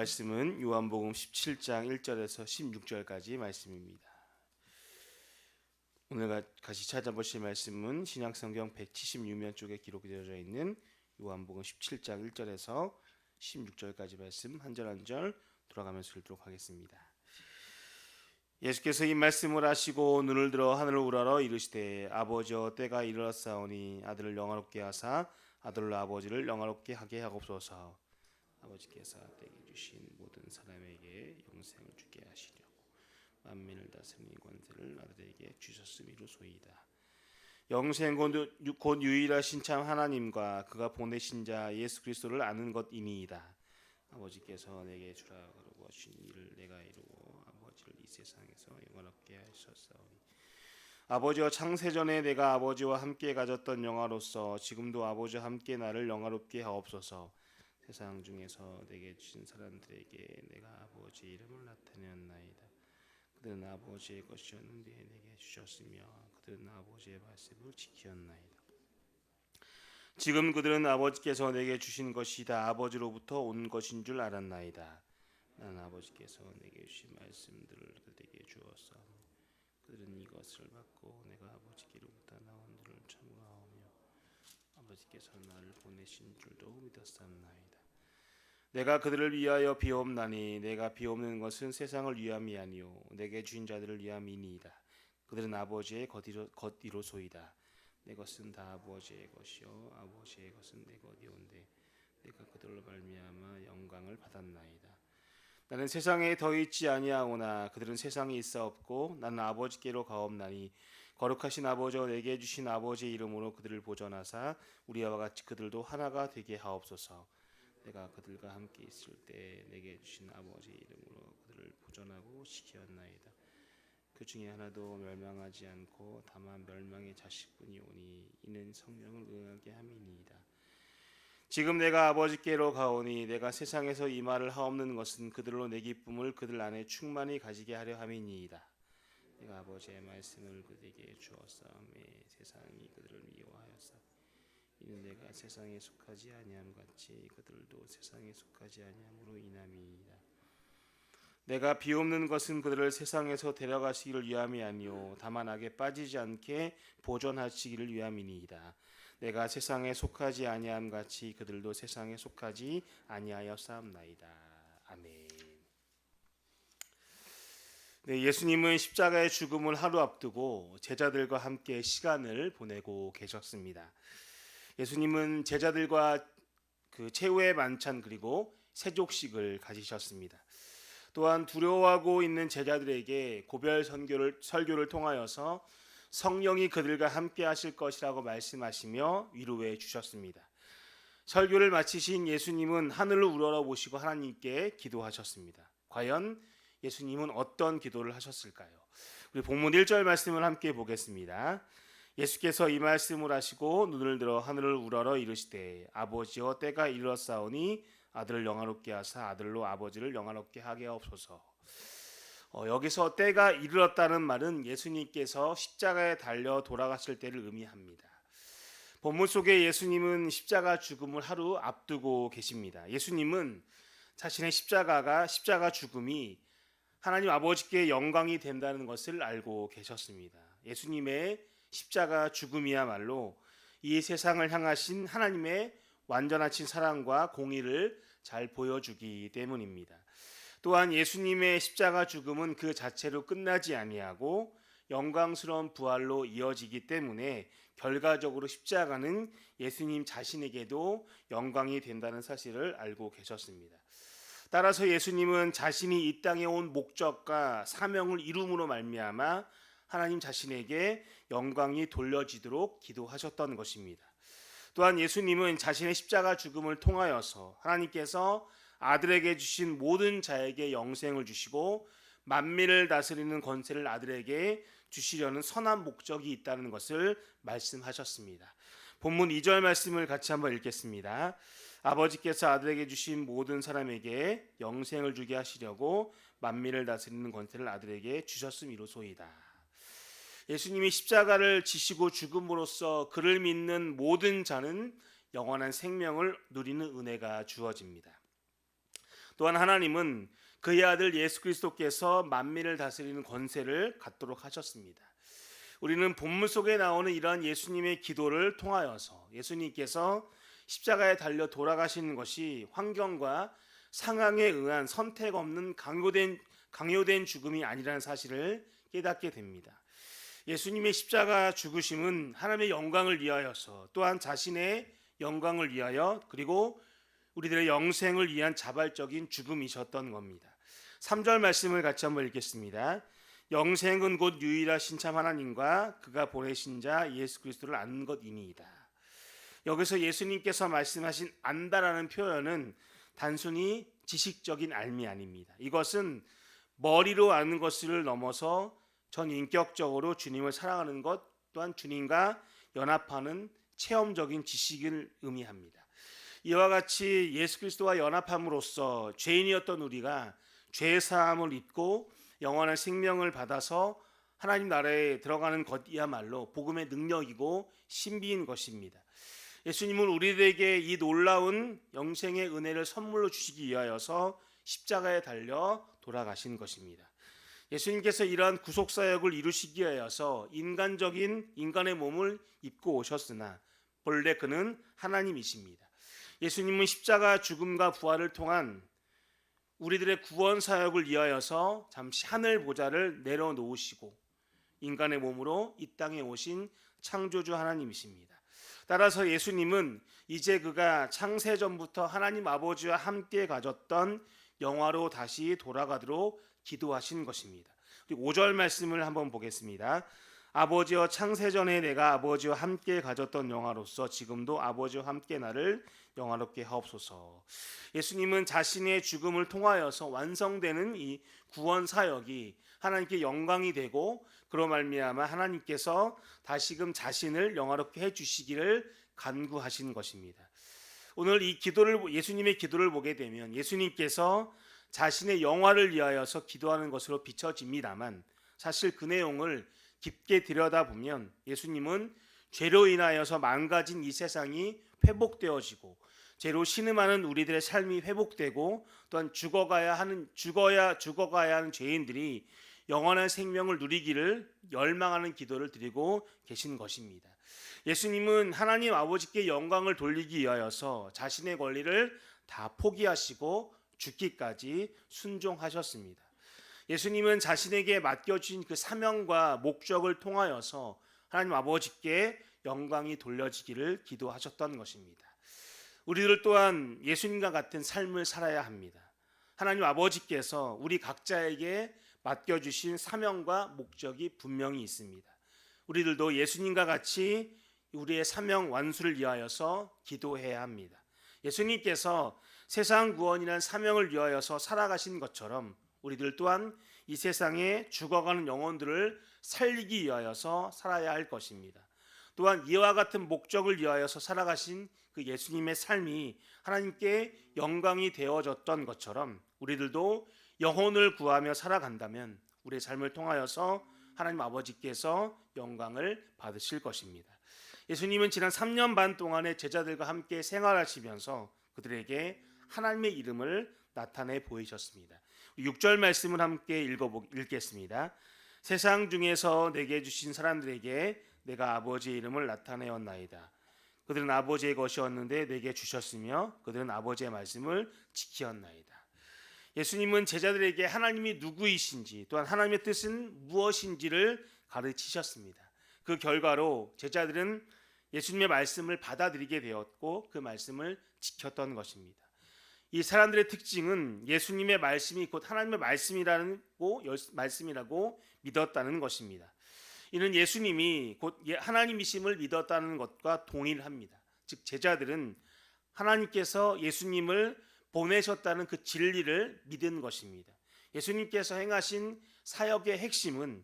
말씀은 요한복음 17장 1절에서 16절까지 말씀입니다. 오늘 같이 찾아보실 말씀은 신약성경 176면 쪽에 기록되어져 있는 요한복음 17장 1절에서 16절까지 말씀 한 절 한 절 돌아가면서 읽도록 하겠습니다. 예수께서 이 말씀을 하시고 눈을 들어 하늘을 우러러 이르시되 아버지여 때가 이르렀사오니 아들을 영화롭게 하사 아들로 아버지를 영화롭게 하게 하옵소서. 아버지께서 때에 주신 모든 사람에게 영생을 주게 하시려고 만민을 다스리는 권세를 아들에게 주셨음이로소이다. 영생 곧 유일하신 참 하나님과 그가 보내신 자 예수 그리스도를 아는 것이니이다. 아버지께서 내게 주라 그러고 하신 일을 내가 이루고 아버지를 이 세상에서 영화롭게 하셨사오니 아버지와 창세전에 내가 아버지와 함께 가졌던 영화로서 지금도 아버지와 함께 나를 영화롭게 하옵소서. 세상 중에서 내게 주신 사람들에게 내가 아버지의 이름을 나타내었나이다. 그들은 아버지의 것이었는데 내게 주셨으며 그들은 아버지의 말씀을 지켰나이다. 지금 그들은 아버지께서 내게 주신 것이 다 아버지로부터 온 것인 줄 알았나이다. 나는 아버지께서 내게 주신 말씀들을 그들에게 주었사오니 그들은 이것을 받고 내가 아버지께로부터 나온 줄을 참고하오며 아버지께서 나를 보내신 줄도 믿었사옵나이다. 내가 그들을 위하여 비옵나니 내가 비옵는 것은 세상을 위함이 아니요 내게 주신 자들을 위함이니이다. 그들은 아버지의 것이로소이다. 내 것은 다 아버지의 것이요 아버지의 것은 내 것이온데 내가 그들로 말미암아 영광을 받았나이다. 나는 세상에 더 있지 아니하오나 그들은 세상에 있사옵고 나는 아버지께로 가옵나니 거룩하신 아버지여 내게 주신 아버지의 이름으로 그들을 보존하사 우리와 같이 그들도 하나가 되게 하옵소서. 내가 그들과 함께 있을 때 내게 주신 아버지의 이름으로 그들을 보존하고 지켰나이다. 그 중에 하나도 멸망하지 않고 다만 멸망의 자식뿐이 오니 이는 성령을 응하게 함이니이다. 지금 내가 아버지께로 가오니 내가 세상에서 이 말을 하옵는 것은 그들로 내 기쁨을 그들 안에 충만히 가지게 하려 함이니이다. 내가 아버지의 말씀을 그들에게 주었사오매 세상이 그들을 미워하였사. 이는 내가 세상에 속하지 아니함 같이 그들도 세상에 속하지 아니함으로 인함이니이다. 내가 비옵는 것은 그들을 세상에서 데려가시기를 위함이 아니요 다만 악에 빠지지 않게 보존하시기를 위함이니이다. 내가 세상에 속하지 아니함 같이 그들도 세상에 속하지 아니하였사옵나이다. 아멘. 네, 예수님은 십자가의 죽음을 하루 앞두고 제자들과 함께 시간을 보내고 계셨습니다. 예수님은 제자들과 그 최후의 만찬 그리고 세족식을 가지셨습니다. 또한 두려워하고 있는 제자들에게 고별 설교를 통하여서 성령이 그들과 함께 하실 것이라고 말씀하시며 위로해 주셨습니다. 설교를 마치신 예수님은 하늘을 우러러 보시고 하나님께 기도하셨습니다. 과연 예수님은 어떤 기도를 하셨을까요? 우리 본문 1절 말씀을 함께 보겠습니다. 예수께서 이 말씀을 하시고 눈을 들어 하늘을 우러러 이르시되 아버지여 때가 이르렀사오니 아들을 영화롭게 하사 아들로 아버지를 영화롭게 하게 하옵소서. 여기서 때가 이르렀다는 말은 예수님께서 십자가에 달려 돌아가실 때를 의미합니다. 본문 속에 예수님은 십자가 죽음을 하루 앞두고 계십니다. 예수님은 자신의 십자가 죽음이 하나님 아버지께 영광이 된다는 것을 알고 계셨습니다. 예수님의 십자가 죽음이야말로 이 세상을 향하신 하나님의 완전하신 사랑과 공의를 잘 보여주기 때문입니다. 또한 예수님의 십자가 죽음은 그 자체로 끝나지 아니하고 영광스러운 부활로 이어지기 때문에 결과적으로 십자가는 예수님 자신에게도 영광이 된다는 사실을 알고 계셨습니다. 따라서 예수님은 자신이 이 땅에 온 목적과 사명을 이룸으로 말미암아 하나님 자신에게 영광이 돌려지도록 기도하셨던 것입니다. 또한 예수님은 자신의 십자가 죽음을 통하여서 하나님께서 아들에게 주신 모든 자에게 영생을 주시고 만민을 다스리는 권세를 아들에게 주시려는 선한 목적이 있다는 것을 말씀하셨습니다. 본문 2절 말씀을 같이 한번 읽겠습니다. 아버지께서 아들에게 주신 모든 사람에게 영생을 주게 하시려고 만민을 다스리는 권세를 아들에게 주셨음이로소이다. 예수님이 십자가를 지시고 죽음으로써 그를 믿는 모든 자는 영원한 생명을 누리는 은혜가 주어집니다. 또한 하나님은 그의 아들 예수 그리스도께서 만민을 다스리는 권세를 갖도록 하셨습니다. 우리는 본문 속에 나오는 이러한 예수님의 기도를 통하여서 예수님께서 십자가에 달려 돌아가시는 것이 환경과 상황에 의한 선택 없는 강요된 죽음이 아니라는 사실을 깨닫게 됩니다. 예수님의 십자가 죽으심은 하나님의 영광을 위하여서 또한 자신의 영광을 위하여 그리고 우리들의 영생을 위한 자발적인 죽음이셨던 겁니다. 3절 말씀을 같이 한번 읽겠습니다. 영생은 곧 유일하신 참 하나님과 그가 보내신 자 예수 그리스도를 아는 것이니이다. 여기서 예수님께서 말씀하신 안다라는 표현은 단순히 지식적인 알미 아닙니다. 이것은 머리로 아는 것을 넘어서 전인격적으로 주님을 사랑하는 것 또한 주님과 연합하는 체험적인 지식을 의미합니다. 이와 같이 예수 그리스도와 연합함으로써 죄인이었던 우리가 죄 사함을 입고 영원한 생명을 받아서 하나님 나라에 들어가는 것이야말로 복음의 능력이고 신비인 것입니다. 예수님은 우리들에게 이 놀라운 영생의 은혜를 선물로 주시기 위하여서 십자가에 달려 돌아가신 것입니다. 예수님께서 이러한 구속사역을 이루시기 위하여서 인간의 몸을 입고 오셨으나 본래 그는 하나님이십니다. 예수님은 십자가 죽음과 부활을 통한 우리들의 구원 사역을 위하여서 잠시 하늘 보좌를 내려놓으시고 인간의 몸으로 이 땅에 오신 창조주 하나님이십니다. 따라서 예수님은 이제 그가 창세전부터 하나님 아버지와 함께 가졌던 영화로 다시 돌아가도록 기도하신 것입니다. 그리고 5절 말씀을 한번 보겠습니다. 아버지여 창세전에 내가 아버지와 함께 가졌던 영화로서 지금도 아버지와 함께 나를 영화롭게 하옵소서. 예수님은 자신의 죽음을 통하여서 완성되는 이 구원 사역이 하나님께 영광이 되고 그로 말미암아 하나님께서 다시금 자신을 영화롭게 해주시기를 간구하신 것입니다. 오늘 이 예수님의 기도를 보게 되면 예수님께서 자신의 영화를 위하여서 기도하는 것으로 비춰집니다만 사실 그 내용을 깊게 들여다보면 예수님은 죄로 인하여서 망가진 이 세상이 회복되어지고 죄로 신음하는 우리들의 삶이 회복되고 또한 죽어가야 하는 죄인들이 영원한 생명을 누리기를 열망하는 기도를 드리고 계신 것입니다. 예수님은 하나님 아버지께 영광을 돌리기 위하여서 자신의 권리를 다 포기하시고 죽기까지 순종하셨습니다. 예수님은 자신에게 맡겨진 그 사명과 목적을 통하여서 하나님 아버지께 영광이 돌려지기를 기도하셨던 것입니다. 우리들 또한 예수님과 같은 삶을 살아야 합니다. 하나님 아버지께서 우리 각자에게 맡겨주신 사명과 목적이 분명히 있습니다. 우리들도 예수님과 같이 우리의 사명 완수를 위하여서 기도해야 합니다. 예수님께서 세상 구원이라는 사명을 위하여서 살아가신 것처럼 우리들 또한 이 세상에 죽어가는 영혼들을 살리기 위하여서 살아야 할 것입니다. 또한 이와 같은 목적을 위하여서 살아가신 그 예수님의 삶이 하나님께 영광이 되어졌던 것처럼 우리들도 영혼을 구하며 살아간다면 우리의 삶을 통하여서 하나님 아버지께서 영광을 받으실 것입니다. 예수님은 지난 3년 반 동안의 제자들과 함께 생활하시면서 그들에게 하나님의 이름을 나타내 보이셨습니다. 6절 말씀을 함께 읽겠습니다. 세상 중에서 내게 주신 사람들에게 내가 아버지의 이름을 나타내었나이다. 그들은 아버지의 것이었는데 내게 주셨으며 그들은 아버지의 말씀을 지키었나이다. 예수님은 제자들에게 하나님이 누구이신지 또한 하나님의 뜻은 무엇인지를 가르치셨습니다. 그 결과로 제자들은 예수님의 말씀을 받아들이게 되었고 그 말씀을 지켰던 것입니다. 이 사람들의 특징은 예수님의 말씀이 곧 하나님의 말씀이라고 믿었다는 것입니다. 이는 예수님이 곧 하나님이심을 믿었다는 것과 동일합니다. 즉 제자들은 하나님께서 예수님을 보내셨다는 그 진리를 믿은 것입니다. 예수님께서 행하신 사역의 핵심은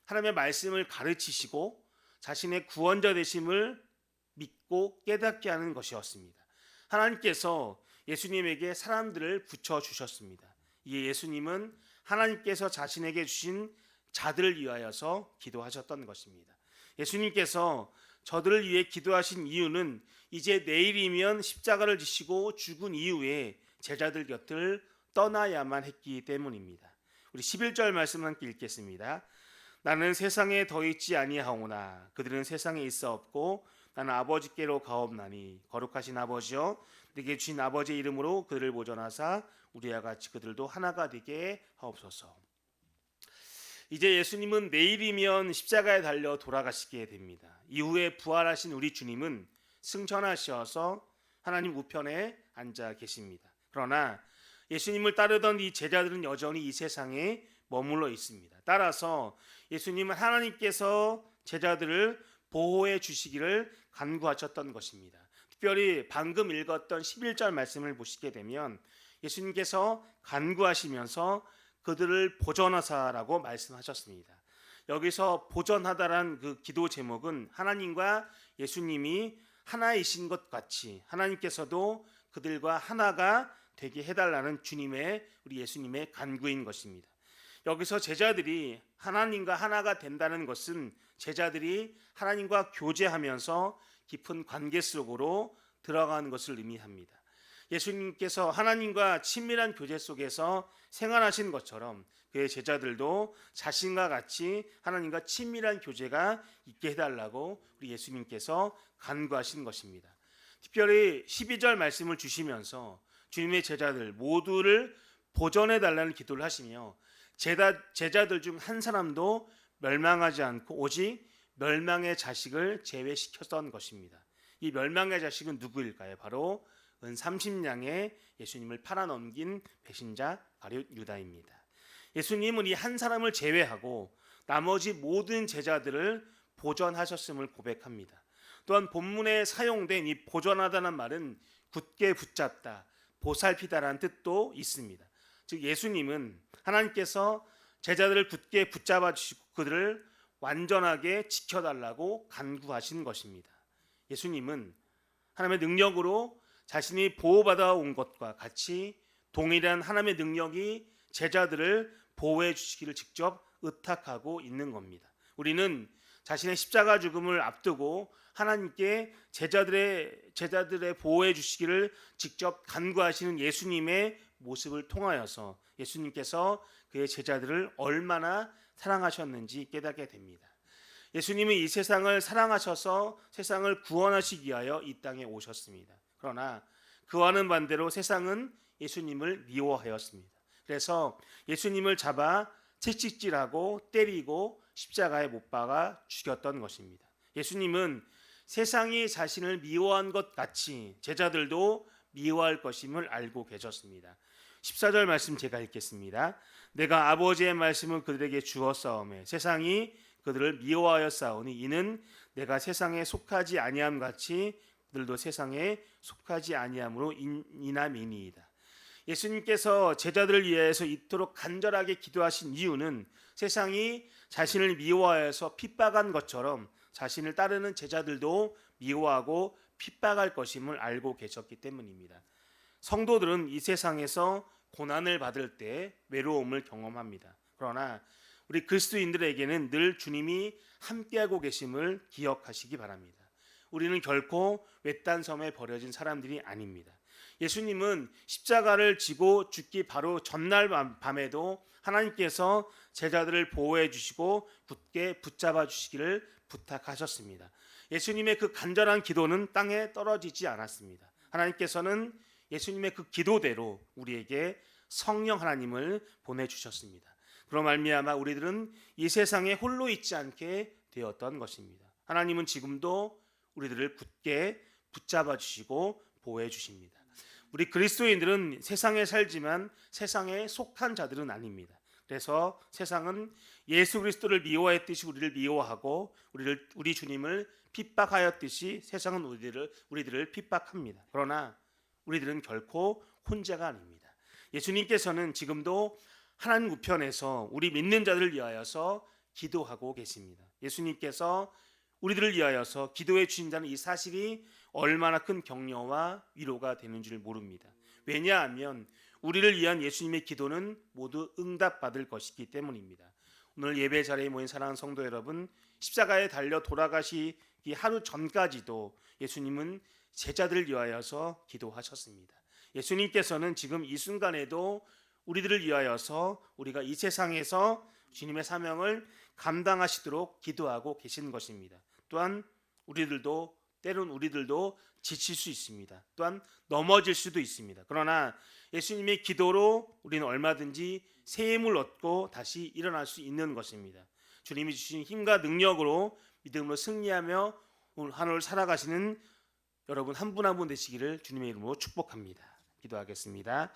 하나님의 말씀을 가르치시고 자신의 구원자 되심을 믿고 깨닫게 하는 것이었습니다. 하나님께서 예수님에게 사람들을 붙여주셨습니다. 이에 예수님은 하나님께서 자신에게 주신 자들을 위하여서 기도하셨던 것입니다. 예수님께서 저들을 위해 기도하신 이유는 이제 내일이면 십자가를 지시고 죽은 이후에 제자들 곁을 떠나야만 했기 때문입니다. 우리 11절 말씀 함께 읽겠습니다. 나는 세상에 더 있지 아니하오나 그들은 세상에 있어 없고 나는 아버지께로 가옵나니 거룩하신 아버지여 내게 주신 아버지의 이름으로 그들을 보존하사 우리와 같이 그들도 하나가 되게 하옵소서. 이제 예수님은 내일이면 십자가에 달려 돌아가시게 됩니다. 이후에 부활하신 우리 주님은 승천하셔서 하나님 우편에 앉아 계십니다. 그러나 예수님을 따르던 이 제자들은 여전히 이 세상에 머물러 있습니다. 따라서 예수님은 하나님께서 제자들을 보호해 주시기를 간구하셨던 것입니다. 특별히 방금 읽었던 11절 말씀을 보시게 되면 예수님께서 간구하시면서 그들을 보존하사라고 말씀하셨습니다. 여기서 보존하다란 그 기도 제목은 하나님과 예수님이 하나이신 것 같이 하나님께서도 그들과 하나가 되게 해달라는 우리 예수님의 간구인 것입니다. 여기서 제자들이 하나님과 하나가 된다는 것은 제자들이 하나님과 교제하면서 깊은 관계 속으로 들어가는 것을 의미합니다. 예수님께서 하나님과 친밀한 교제 속에서 생활하신 것처럼 그의 제자들도 자신과 같이 하나님과 친밀한 교제가 있게 해달라고 우리 예수님께서 간구하신 것입니다. 특별히 12절 말씀을 주시면서 주님의 제자들 모두를 보존해달라는 기도를 하시며 제자들 중 한 사람도 멸망하지 않고 오직 멸망의 자식을 제외시켰던 것입니다. 이 멸망의 자식은 누구일까요? 바로 은 30냥에 예수님을 팔아넘긴 배신자 가룟 유다입니다. 예수님은 이 한 사람을 제외하고 나머지 모든 제자들을 보존하셨음을 고백합니다. 또한 본문에 사용된 이 보존하다는 말은 굳게 붙잡다, 보살피다라는 뜻도 있습니다. 즉 예수님은 하나님께서 제자들을 굳게 붙잡아 주시고 그들을 완전하게 지켜달라고 간구하신 것입니다. 예수님은 하나님의 능력으로 자신이 보호받아 온 것과 같이 동일한 하나님의 능력이 제자들을 보호해 주시기를 직접 의탁하고 있는 겁니다. 우리는 자신의 십자가 죽음을 앞두고 하나님께 제자들의 보호해 주시기를 직접 간구하시는 예수님의 모습을 통하여서 예수님께서 그의 제자들을 얼마나 사랑하셨는지 깨닫게 됩니다. 예수님은 이 세상을 사랑하셔서 세상을 구원하시기 위하여 이 땅에 오셨습니다. 그러나 그와는 반대로 세상은 예수님을 미워하였습니다. 그래서 예수님을 잡아 채찍질하고 때리고 십자가에 못 박아 죽였던 것입니다. 예수님은 세상이 자신을 미워한 것 같이 제자들도 미워할 것임을 알고 계셨습니다. 14절 말씀 제가 읽겠습니다. 내가 아버지의 말씀을 그들에게 주었사오매 세상이 그들을 미워하였사오니 이는 내가 세상에 속하지 아니함 같이 그들도 세상에 속하지 아니함으로 인함이니이다. 예수님께서 제자들을 위해서 이토록 간절하게 기도하신 이유는 세상이 자신을 미워하여서 핍박한 것처럼 자신을 따르는 제자들도 미워하고 핍박할 것임을 알고 계셨기 때문입니다. 성도들은 이 세상에서 고난을 받을 때 외로움을 경험합니다. 그러나 우리 그리스도인들에게는 늘 주님이 함께하고 계심을 기억하시기 바랍니다. 우리는 결코 외딴 섬에 버려진 사람들이 아닙니다. 예수님은 십자가를 지고 죽기 바로 전날 밤에도 하나님께서 제자들을 보호해 주시고 굳게 붙잡아 주시기를 부탁하셨습니다. 예수님의 그 간절한 기도는 땅에 떨어지지 않았습니다. 하나님께서는 예수님의 그 기도대로 우리에게 성령 하나님을 보내주셨습니다. 그로 말미암아 우리들은 이 세상에 홀로 있지 않게 되었던 것입니다. 하나님은 지금도 우리들을 굳게 붙잡아 주시고 보호해 주십니다. 우리 그리스도인들은 세상에 살지만 세상에 속한 자들은 아닙니다. 그래서 세상은 예수 그리스도를 미워했듯이 우리를 미워하고 우리 주님을 핍박하였듯이 세상은 우리들을 핍박합니다. 그러나 우리들은 결코 혼자가 아닙니다. 예수님께서는 지금도 하나님 우편에서 우리 믿는 자들을 위하여서 기도하고 계십니다. 예수님께서 우리들을 위하여서 기도해 주신다는 이 사실이 얼마나 큰 격려와 위로가 되는 줄 모릅니다. 왜냐하면 우리를 위한 예수님의 기도는 모두 응답받을 것이기 때문입니다. 오늘 예배 자리에 모인 사랑하는 성도 여러분, 십자가에 달려 돌아가시기 하루 전까지도 예수님은 제자들을 위하여서 기도하셨습니다. 예수님께서는 지금 이 순간에도 우리들을 위하여서 우리가 이 세상에서 주님의 사명을 감당하시도록 기도하고 계신 것입니다. 또한 때론 우리들도 지칠 수 있습니다. 또한 넘어질 수도 있습니다. 그러나 예수님의 기도로 우리는 얼마든지 새 힘을 얻고 다시 일어날 수 있는 것입니다. 주님이 주신 힘과 능력으로 믿음으로 승리하며 오늘 하루를 살아가시는 여러분 한 분 한 분 되시기를 주님의 이름으로 축복합니다. 기도하겠습니다.